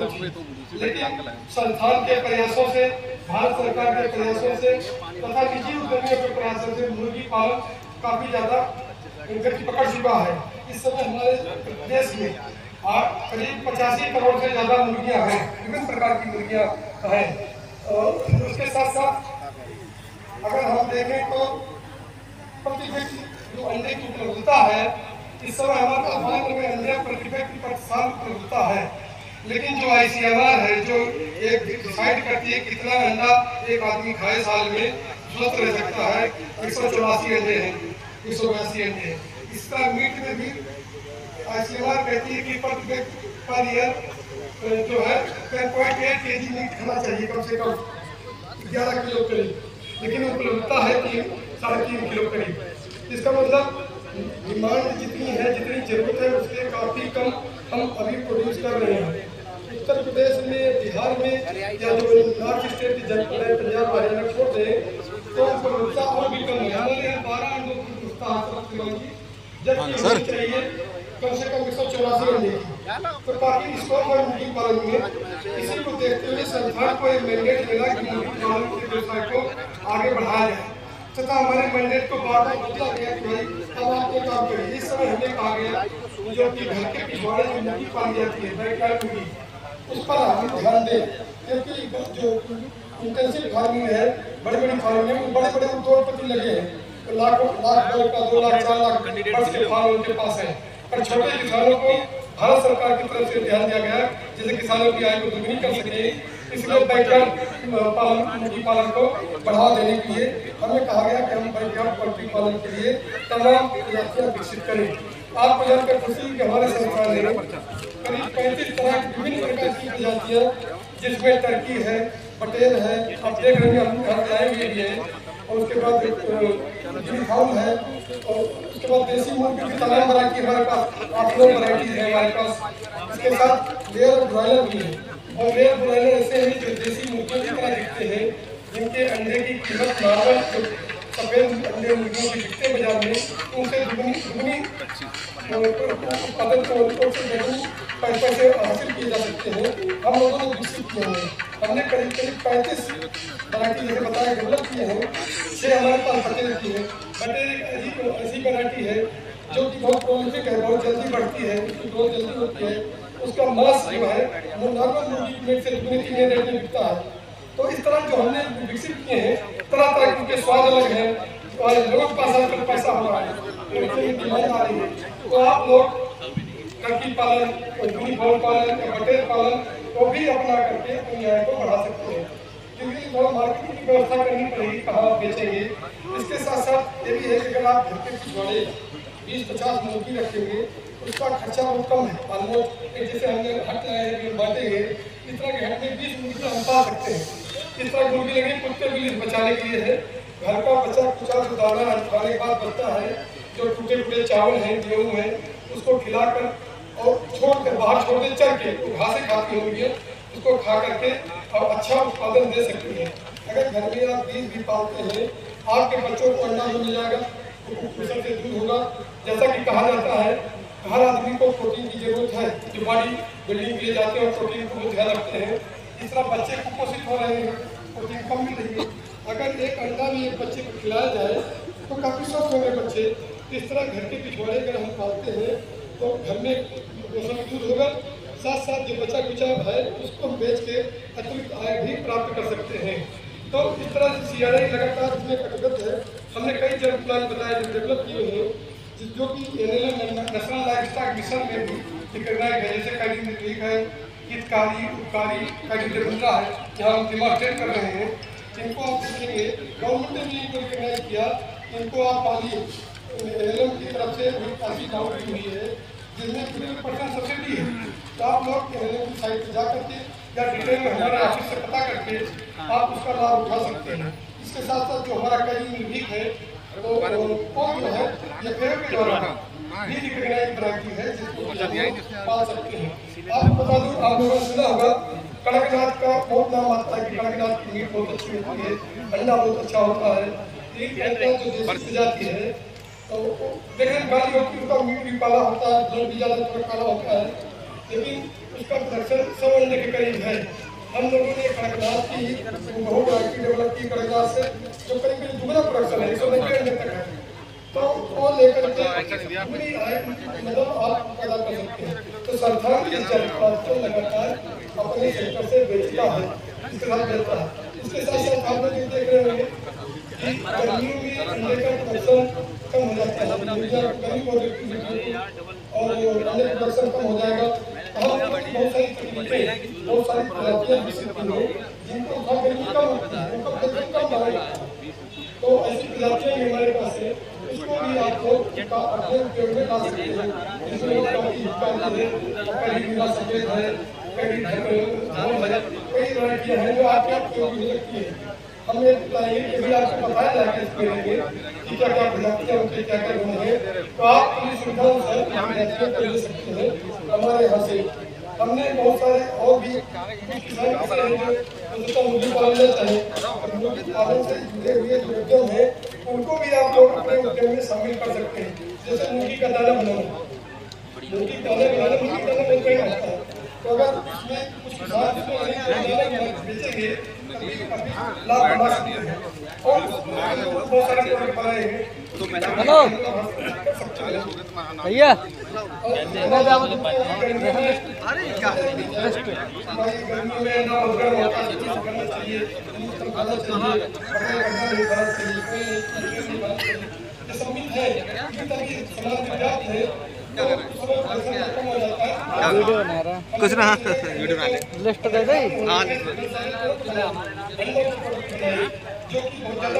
थी, लेकिन संस्थान के प्रयासों से, भारत सरकार के प्रयासों से तथा निजी उद्यमियों के प्रयासों से मुर्गी पालन काफी ज्यादा गति पकड़ चुका है। इस समय हमारे देश में करीब 85 करोड़ से ज्यादा मुर्गियां हैं, विभिन्न प्रकार की मुर्गियां हैं। और उसके साथ साथ अगर हम देखें तो प्रति व्यक्ति जो अंडे की उपलब्धता है, इस समय हमारे भारत में अंडे प्रति व्यक्ति पर साल उपलब्धता है, लेकिन जो ICMR है जो एक डिसाइड करती है कितना अंडा एक आदमी खाए साल में स्वस्थ रह सकता है, 184 अंडे हैं, 182 अंडे हैं। इसका मीट में भी ICMR कहती है कि प्रति व्यक्ति पर ईयर जो है 10.8 kg मीट खाना चाहिए, कम से कम 11 किलो करीब, लेकिन उपलब्धता है 3-3.5 किलो करीब। इसका मतलब डिमांड जितनी है, जितनी जरूरत है, उससे काफी कम हम अभी प्रोड्यूस कर रहे हैं। उत्तर प्रदेश में, बिहार में या जो नॉर्थ स्टेट की जनपद है, पंजाब हरियाणा छोड़ दें तो उपलब्धता और भी कम है। हमारे यहाँ 12 अंडों की उपलब्धता है, जबकि चाहिए कम से कम 184 अंडे की। तो काफी स्कोप है मुर्गी पालन में। इसी को देखते हुए संस्थान को एक मैंडेट मिला कि मुर्गी पालन के व्यवसाय को आगे बढ़ाया जाए, तथा हमारे मैंडेट को बार-बार बदला गया कि भाई अब आप ये काम करिए। इस समय हमें कहा गया जो कि घर के पिछवाड़े में मुर्गी पाली जाती है, बैकयार्ड मुर्गी, उस पर हम ध्यान दें, क्योंकि जो इंटेंसिव फार्मिंग है, बड़ी-बड़ी फार्मिंग में बड़े-बड़े उद्योगपति लगे हैं, तो लाख डॉलर का 2 लाख 4 लाख बर्ड्स के फार्म उनके पास है। पर छोटे किसानों को भारत सरकार की तरफ से ध्यान दिया गया जैसे किसानों की आय को दुगनी कर सके, इसलिए बैकयार्ड पालन, मुर्गी पालन को बढ़ावा देने के लिए हमें कहा गया कि हम बैकयार्ड पोल्ट्री पालन के लिए तमाम प्रजातियां विकसित करें। आपको जानकर खुशी कि हमारे संस्थान ने करीब 35 तरह की विभिन्न प्रकार की प्रजातियां, जिसमें टर्की है, पटेल है, आप देख रहे हैं, हम घर लाएंगे भी है, और उसके बाद यूनिफॉर्म है, और उसके बाद देसी मुर्गी की तमाम वैरायटी हमारे पास 8-9 वैरायटी है हमारे पास। इसके साथ लेयर और ब्रॉयलर भी है, और लेयर ब्रॉयलर ऐसे हैं जो देसी मुर्गियों की तरह दिखते हैं, जिनके अंडे की कीमत नॉर्मल सफेद अंडे मुर्गियों के बिकते बाजार में उनसे दुगनी उत्पादन पैसे से हासिल किए जा सकते हैं। हम लोगों ने विकसित किए हैं, हमने करीब 35 वैरायटी जैसे बताया डेवलप किए हैं। 6 हमारे पास बटेर की है। बटेर एक ऐसी वैरायटी है जो कि बहुत प्रोलिफिक है, बहुत जल्दी बढ़ती है, उसकी ग्रोथ जल्दी होती है, उसका मांस जो है वो नॉर्मल मुर्गी मीट से 2-3 रेट में बिकता है। तो इस तरह जो हमने विकसित किए हैं, तरह तरह के स्वाद अलग है, और लोगों के पास आजकल पैसा हो रहा है, डिमांड आ रही है, तो आप लोग टर्की पालन, यूनिफॉर्म पालन, बटेर पालन को भी अपना करके अपनी आय को बढ़ा सकते हैं, क्योंकि थोड़ा मार्केटिंग की व्यवस्था करनी पड़ेगी, कहाँ आप बेचेंगे। इसके साथ साथ ये भी है कि अगर आप घर के पिछवाड़े 20-50 मुर्गी रखेंगे, उसका खर्चा बहुत कम है। ऑलमोस्ट जैसे हमने हट लाए बांटेंगे, इस तरह के हट में 20 मुर्गी हम पा सकते हैं। इस तरह की मुर्गी लगे कुत्ते बिल्ली बचाने के लिए है। घर का बचा कुचा जो दाना खाने के बाद बचता है, जो टूटे फूटे चावल हैं, गेहूँ हैं, उसको खिलाकर और छोड़कर बाहर छोड़ दे, चल के घासें खाती होंगी, उसको खा करके और अच्छा उत्पादन दे सकती है। अगर घर में आप 20 भी पालते हैं, आपके बच्चों को अंडा भी मिल जाएगा, कुपोषण से दूर होगा। जैसा कि कहा जाता है, हर आदमी को प्रोटीन की जरूरत है, जो बॉडी बिल्डिंग के लिए जाते हैं और प्रोटीन को ध्यान रखते हैं। इस तरह बच्चे कुपोषित हो रहे हैं, प्रोटीन कम मिल रही है। अगर एक अंडा भी एक बच्चे को खिलाया जाए तो काफ़ी स्वस्थ होंगे बच्चे। इस तरह घर के पिछवाड़े अगर हम पालते हैं तो घर में पोषण दूध होगा, साथ साथ जो बचा कुचा है उसको हम बेच के अतिरिक्त आय भी प्राप्त कर सकते हैं। तो इस तरह से CRI लगातार इसमें कटिबद्ध है। हमने कई जन प्लान बताए जो डेवलप किए हैं, जो कि NLM नेशनल लाइवस्टॉक मिशन में भी रिकॉग्नाइज है, जैसे कई तकनीक है, हितकारी, उपकारी, कई है, जहाँ हम डिमॉन्स्ट्रेट कर रहे हैं। इनको आप देखेंगे, गवर्नमेंट ने भी इनको रिकॉग्नाइज किया, इनको आप पालिए। NLM की तरफ से काफ़ी दाव की हुई है, जिसमें 50% सब्सिडी है। तो आप लोग NLM की साइट पर जा करके या डिटेल में हमारे ऑफिस से पता करके आप उसका लाभ उठा सकते हैं। इसके साथ साथ जो हमारा कई यूनिक है, तो वो जो है ये पेड़ के द्वारा भी रिकॉग्नाइज वैरायटी है, जिसको पाल सकते हैं। आपको बता दूँ, आप लोगों ने सुना होगा कड़कनाथ का बहुत नाम आता है कि कड़कनाथ की मीट बहुत अच्छी होती है, अंडा बहुत अच्छा होता है। जो देसी प्रजाति है तो देखने में गाली होती है, उसका मीट भी काला होता है, ब्लड भी ज़्यादा थोड़ा काला होता है, लेकिन उसका प्रोडक्शन 100 अंडे के करीब है। हम लोगों ने कड़कनाथ की बहुत वैरायटी डेवलप की कड़कनाथ से, जो करीब दुगना प्रोडक्शन है, 190 अंडे तक है। तो वो लेकर के पूरी मतलब आप पैदा कर सकते हैं। तो संस्थान इस जलपात को लगातार अपने सेक्टर से बेचता है, इसके साथ बेचता है। इसके साथ साथ आप लोग ये देख रहे होंगे कि गर्मियों में अंडे का प्रोडक्शन कम हो जाता है, गर्मी और अंडे प्रोडक्शन कम हो जाएगा। बहुत सारी तकनीकें, बहुत सारी प्रजातियां विकसित की हैं जिनको गर्मी कम होती है, उनका प्रोडक्शन कम बढ़ेगा। तो ऐसी प्रजातियां हमारे पास है, उसको भी आप लोग अपने उपयोग में ला सकते हैं। इसमें सफेद है, कई वैरायटियां हैं जो आपके उपयोग में लगती है। हमने भी आपको बताया जाएगा इसके लिए कि क्या क्या प्रजातियां उनके क्या क्या गुण है, तो आप अपनी सुविधाओं से प्रजातियों को ले सकते हैं हमारे यहाँ से। हमने बहुत सारे और भी किसान जो मुर्गी पालना चाहे, मुर्गी पालन से जुड़े हुए जो उद्यम है उनको भी आप लोग अपने उद्यम में शामिल कर सकते हैं। जैसे मुर्गी का दाना बनाना, मुर्गी दाना बहुत महंगा होता है, तो अगर इसमें कुछ किसान बेचेंगे लाभ बढ़ा सकते हैं। और बहुत सारे प्रोडक्ट बनाए हैं। हेलो भैया, वीडियो बना रहा कुछ ना वीडियो बना ले लिस्ट दे दे। हाँ जो कि बहुत ज्यादा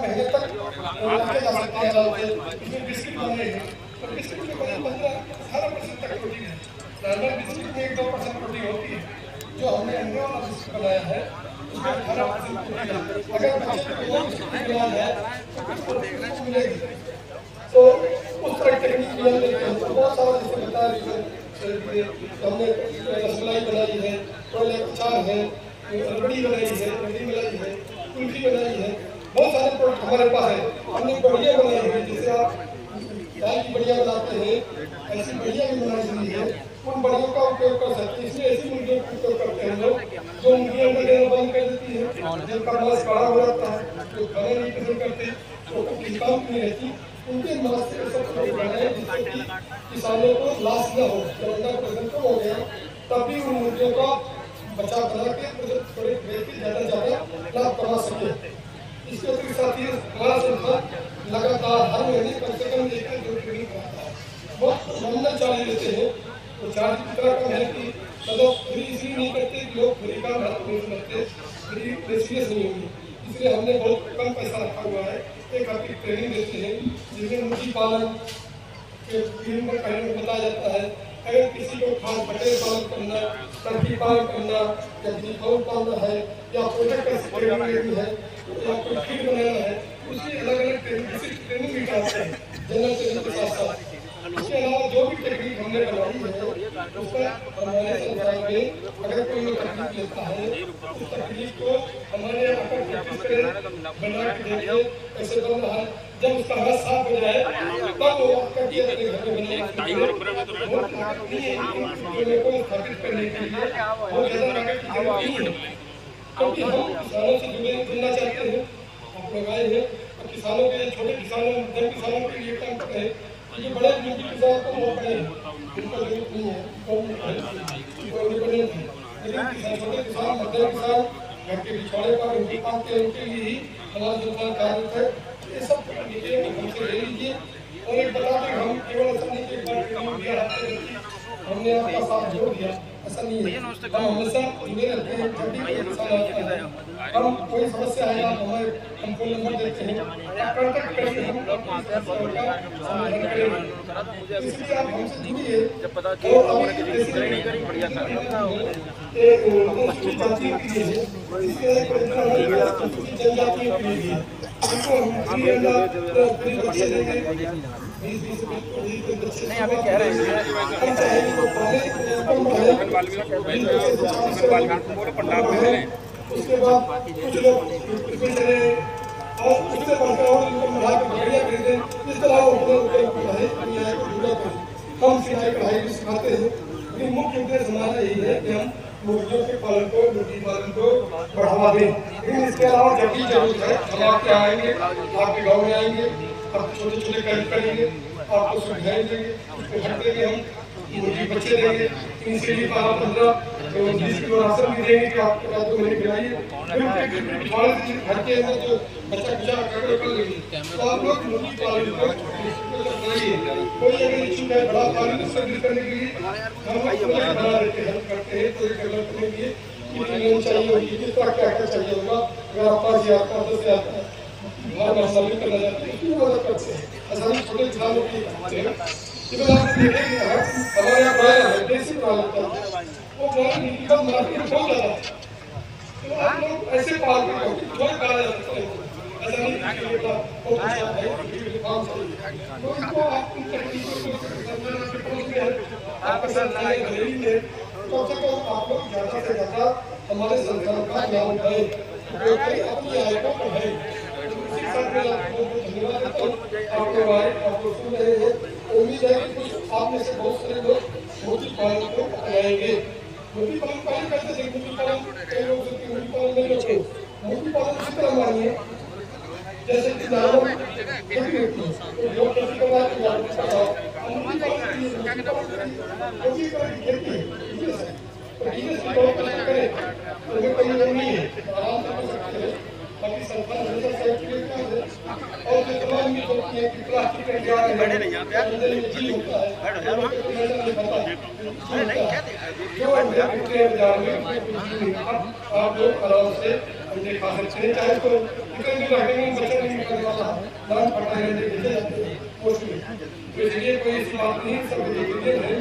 महीने तक बिस्किट बने हैं, तो बिस्किट में 15-18% तक प्रोटीन है। नॉर्मल बिस्किट में 1-2% प्रोटीन होती है। जो हमने अंडे वाला बिस्किट बनाया है उसमें 18% प्रोटीन है। अगर बच्चे को बिस्किट बनाया है तो कुछ प्रोटीन मिलेगी। तो उस तरह की टेक्निक भी हम लेते हैं। बहुत सारा जैसे बताया हमने रसमलाई बनाई है, कोयले अचार है, रबड़ी बनाई है, रबड़ी बनाई है, कुल्फी बनाई है, बहुत सारे प्रोडक्ट हमारे पास है। हमने बढ़िया बनाई है, जैसे आप दाल की बढ़िया बनाते हैं ऐसी बढ़िया भी बनाई हुई है। उन बढ़ियों का उपयोग कर सकते हैं। इसमें ऐसी मुर्गियों का उपयोग करते हैं लोग जो मुर्गियां अंडा देना बंद कर देती है, जिनका मांस बड़ा हो जाता है, जो खाना नहीं पसंद करते, तो काम नहीं रहती, उनके मांस से सब बनाए जिससे कि किसानों को लॉस न हो। जब अंडा प्रोडक्शन कम हो गया तब भी उन मुर्गियों का बचा बना के थोड़े बेच के ज़्यादा लाभ कमा सके। इसके साथ ही हमारा संस्थान लगातार हर महीने कम से कम एक ट्रेनिंग कराता है। बहुत नॉमिनल चार्ज लेते हैं, तो चार्ज इतना कम है कि मतलब फ्री इसलिए नहीं करते कि लोग फ्री का नहीं समझते, फ्री सीरियस नहीं होगी, इसलिए हमने बहुत कम पैसा रखा हुआ है। एक हफ्ते की ट्रेनिंग देते हैं जिसमें मुर्गी पालन के विभिन्न पहलुओं को बताया जाता है। अगर किसी को खास बटेर पालन करना, टर्की पालन करना, या बीफाउल पालना है, या प्रोजेक्ट का ट्रेनिंग लेनी है, या कोई फीड बनाना है, उसकी अलग अलग ट्रेनिंग भी कराते हैं जनरल ट्रेनिंग के साथ साथ। इसके अलावा जो भी टेक्निक हमने बनाई है उसका हमारे संस्थान में अगर कोई तकनीक लेता है उस तकनीक को हमारे यहाँ पर प्रैक्टिस करें, बना के देखें कैसे बन रहा है। जब उसका हाथ साफ हो जाए तब वो आपका अपने घर में बनाएगा। स्थापित करने के लिए बहुत ज़्यादा लागत की जरूरत नहीं है, क्योंकि हम किसानों से जुड़ना चाहते हैं। आप लोग आए हैं और किसानों के, छोटे किसानों, मध्यम किसानों के लिए काम कर रहे हैं। ये बड़े किसान को मौका नहीं है, उनका जरूरत नहीं है, लेकिन छोटे किसान, मध्यम किसान, घर के पिछवाड़े पर उनके पालते हैं, उनके लिए ही हमारा संस्थान कार्यरत है। ये सब तकनीकें हमसे ले लीजिए। और एक बता दें, हम केवल ऐसा नहीं कि हमने आपका साथ जोड़ दिया, ऐसा नहीं है। हम हमेशा जुड़े रहते हैं। जब भी कोई नुकसान आता है, हम कोई समस्या है, आप हमें हम फोन नंबर देते हैं, कॉन्टैक्ट करके हम आपकी समस्या का समाधान करेंगे। इसलिए आप हमसे जुड़िए। और अभी बढ़िया जनजातियों के लिए नहीं अभी कह रहे हैं उसके बाद कुछ लोग और उससे बढ़कर और इनको बढ़ा के बढ़िया खरीदे, इस तरह वो अपने कढ़ाई को जुड़ा करें। हम सिलाई कढ़ाई भी सिखाते हैं, लेकिन मुख्य उद्देश्य हमारा यही है कि हम मुर्गियों के पालन को, मुर्गी पालन को बढ़ावा दें। लेकिन इसके अलावा जब भी जरूरत है हम आपके आएंगे, आपके गाँव में आएंगे, आप छोटे छोटे कैंप करेंगे, आपको सुविधाएं देंगे, उसके हफ्ते में हम मुर्गी बच्चे देंगे, इनसे भी 15-20 किलो राशन भी देंगे कि आपके पास 2 महीने खिलाइए। घर के अंदर जो बच्चा गुजारा कर लेंगे, तो आप लोग मुर्गी पालन को कराइए। कोई अगर इच्छुक है बड़ा पालन सर्विस करने के लिए, हम बना देते हैं, हेल्प करते हैं। तो डेवलप करने के लिए कितनी लोन चाहिए होगी, किस तरह क्या क्या चाहिए होगा, अगर आप 5,000 का 10,000 का शामिल करना चाहते हैं, उसकी मदद करते हैं। ऐसा नहीं छोटे किसानों की करते हैं। इधर आप देखेंगे हमारे यहाँ ब्रायलर है, देसी ब्रायलर है, वो ब्रायलर इनकम मार्केट में बहुत ज़्यादा है। तो आप लोग ऐसे पाल के जो पाला जा सकता है, ऐसा नहीं कि ये बहुत अच्छा है, ये काम चाहिए। तो इसको आप उन तकनीकों को आपके साथ घरेलू में कम से कम आप लोग ज़्यादा से ज़्यादा हमारे संस्थान का लाभ उठाएं, अपनी आय को बढ़ाएं। धन्यवाद देता हूँ आपको आए, आपको सुन रहे हैं। उम्मीद है कि कुछ आप में से बहुत सारे लोग मुर्गी पालन को अपनाएंगे। मुर्गी पालन पहले करते थे, मुर्गी पालन कई लोग मुर्गी पालन नहीं करते। मुर्गी पालन इस तरह मानिए जैसे कि जानवर खेती होती है, जो खेती करना है मुर्गी पालन खेती है, तो बिजनेस की तौर पर करें तो कोई प्रॉब्लम नहीं है, आराम से कर सकते हैं। बाकी सरकार हमेशा सेफ्टी लेता है और जो तमाम भी होती है कि प्लास्टिक के जार में अंदर में जीव होता है, जो जार में आप लोग आराम से अंडे खा सकते हैं। चाहे तो कितने भी रखेंगे बच्चा नहीं निकलने वाला, दान पड़ता है अंडे भेजे जाते हैं मोस्टली। तो इसलिए कोई इस बात नहीं, सब वेजिटेरियन है,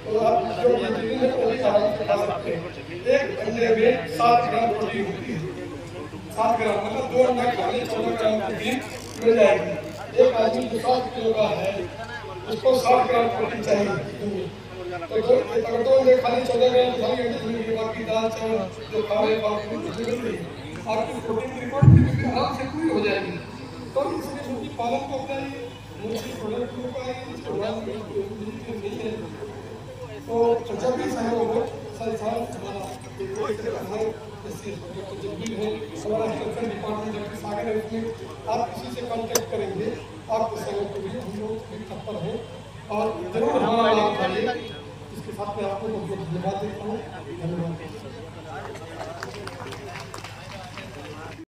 तो आप जो वेजिटेरियन है वो भी आराम से खा सकते हैं। एक अंडे में 7 ग्राम प्रोटीन होती है, 7 ग्राम मतलब 2 अंडा खाने 14 ग्राम प्रोटीन मिल जाएगी। एक आदमी जो 7 किलो का है उसको 7 ग्राम प्रोटीन चाहिए। तो अगर 2 अंडे खाने 14 ग्राम तो सारी अंडे मिलेंगे, बाकी दाल चावल जो खा रहे बाकी मिल रही है, आपकी प्रोटीन की रिक्वायरमेंट आराम से पूरी हो जाएगी। तो इसलिए मुर्गी पालन को अपनाइए, मुर्गी प्रोडक्ट को पाइए, इसको नहीं है तो जब भी सहयोग हो संस्थान हमारा हमारा हेल्थ डिपार्टमेंट जबकि सागर है, उसमें आप किसी से कांटेक्ट करेंगे, आपको सहयोग के लिए हम लोग भी तत्पर हैं और जरूर हमारा लाभ उठाइए। इसके साथ में आपको बहुत धन्यवाद देता हूँ। धन्यवाद।